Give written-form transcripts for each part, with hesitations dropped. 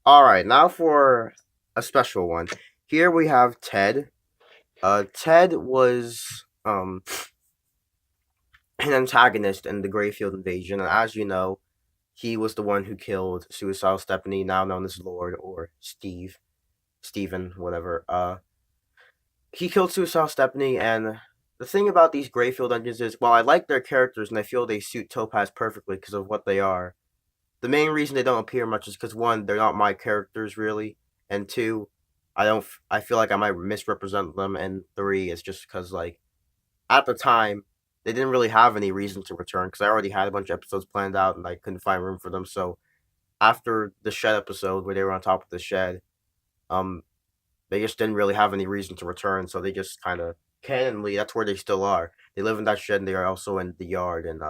Alright, now for a special one. Here we have Ted. Ted was an antagonist in the Greyfield invasion, and as you know, he was the one who killed Suicidal Stephanie, now known as Lord or Steven, whatever. He killed Suicidal Stephanie, and the thing about these Greyfield engines is, while I like their characters and I feel they suit Topaz perfectly because of what they are, the main reason they don't appear much is because one, they're not my characters really, and two, I feel like I might misrepresent them, and three, it's just because like at the time they didn't really have any reason to return because I already had a bunch of episodes planned out and I couldn't find room for them. So after the shed episode where they were on top of the shed, um, they just didn't really have any reason to return, so they just kind of canonly that's where they still are. They live in that shed, and they are also in the yard in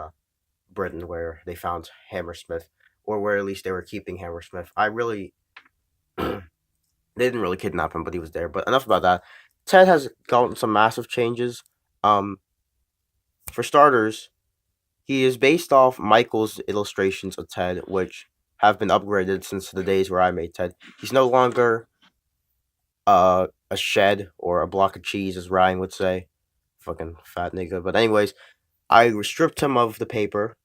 Britain where they found Hammersmith, or where at least they were keeping Hammersmith. I really they didn't really kidnap him, but he was there. But enough about that. Ted has gotten some massive changes. Um, for starters, he is based off Michael's illustrations of Ted, which have been upgraded since the days where I made Ted. He's no longer a shed or a block of cheese, as Ryan would say. Fucking fat nigga. But anyways, I stripped him of the paper.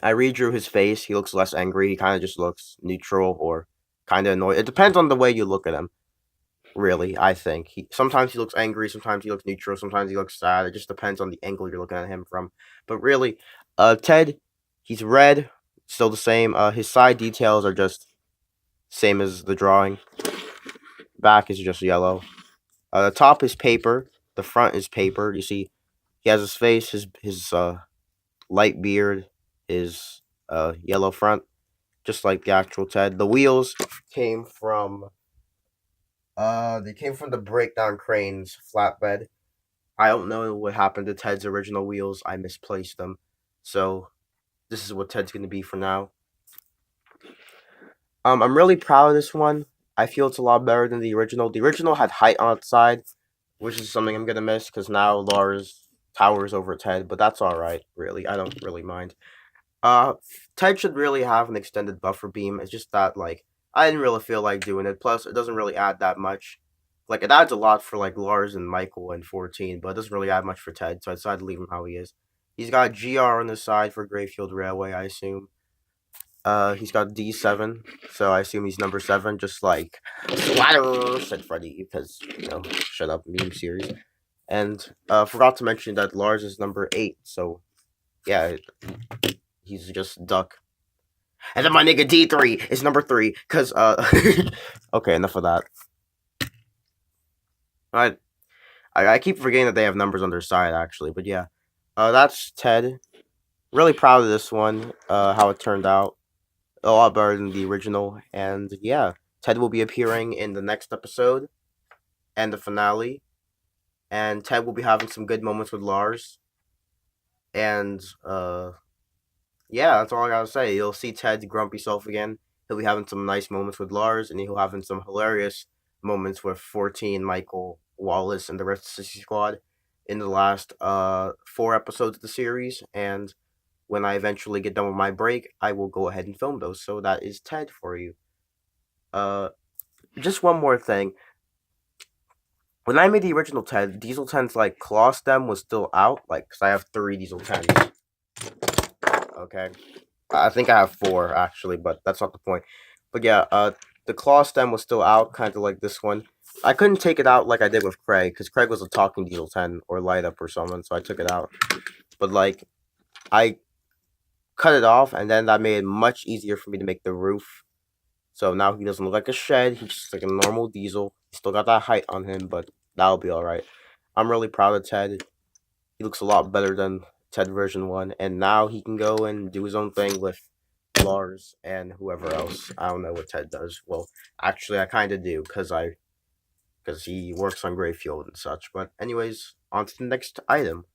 I redrew his face. He looks less angry. He kind of just looks neutral or kind of annoyed. It depends on the way you look at him. Really, I think sometimes he looks angry, sometimes he looks neutral, sometimes he looks sad. It just depends on the angle you're looking at him from. But really, Ted, he's red, still the same. His side details are just same as the drawing. Back is just yellow. The top is paper. The front is paper. You see, he has his face, his light beard, his yellow front, just like the actual Ted. The wheels came from they came from the Breakdown Cranes flatbed. I don't know what happened to Ted's original wheels. I misplaced them. So this is what Ted's gonna be for now. I'm really proud of this one. I feel it's a lot better than the original. The original had height on its side, which is something I'm gonna miss because now Lars towers over Ted, but that's alright, really. I don't really mind. Uh Ted should really have an extended buffer beam. It's just that like I didn't really feel like doing it. Plus it doesn't really add that much. Like it adds a lot for like Lars and Michael and 14, but it doesn't really add much for Ted, so I decided to leave him how he is. He's got GR on the side for Greyfield Railway, I assume. He's got D7, so I assume he's number 7, just like Splatter said Freddy, because shut up meme series. And forgot to mention that Lars is number 8, so yeah, he's just Duck. And then my nigga D3 is number 3, cause okay, enough of that. I I keep forgetting that they have numbers on their side actually, but yeah. That's Ted. Really proud of this one, how it turned out. A lot better than the original, and yeah. Ted will be appearing in the next episode and the finale. And Ted will be having some good moments with Lars. And yeah, that's all I gotta say. You'll see Ted's grumpy self again. He'll be having some nice moments with Lars, and he'll having some hilarious moments with 14, Michael, Wallace, and the rest of the Sissy Squad in the last 4 episodes of the series. And when I eventually get done with my break, I will go ahead and film those. So that is Ted for you. Uh, just one more thing. When I made the original Ted, Diesel 10's like claw stem was still out, like, cause I have 3 Diesel 10s. Okay, I think I have 4 actually, but that's not the point. But yeah, the claw stem was still out, kind of like this one. I couldn't take it out like I did with Craig, because Craig was a talking Diesel 10 or light up or something, so I took it out. But like, I cut it off, and then that made it much easier for me to make the roof. So now he doesn't look like a shed. He's just like a normal diesel. He's still got that height on him, but that'll be alright. I'm really proud of Ted. He looks a lot better than Ted version 1. And now he can go and do his own thing with Lars and whoever else. I don't know what Ted does. Well, actually, I kind of do, because he works on Greyfield and such. But anyways, on to the next item.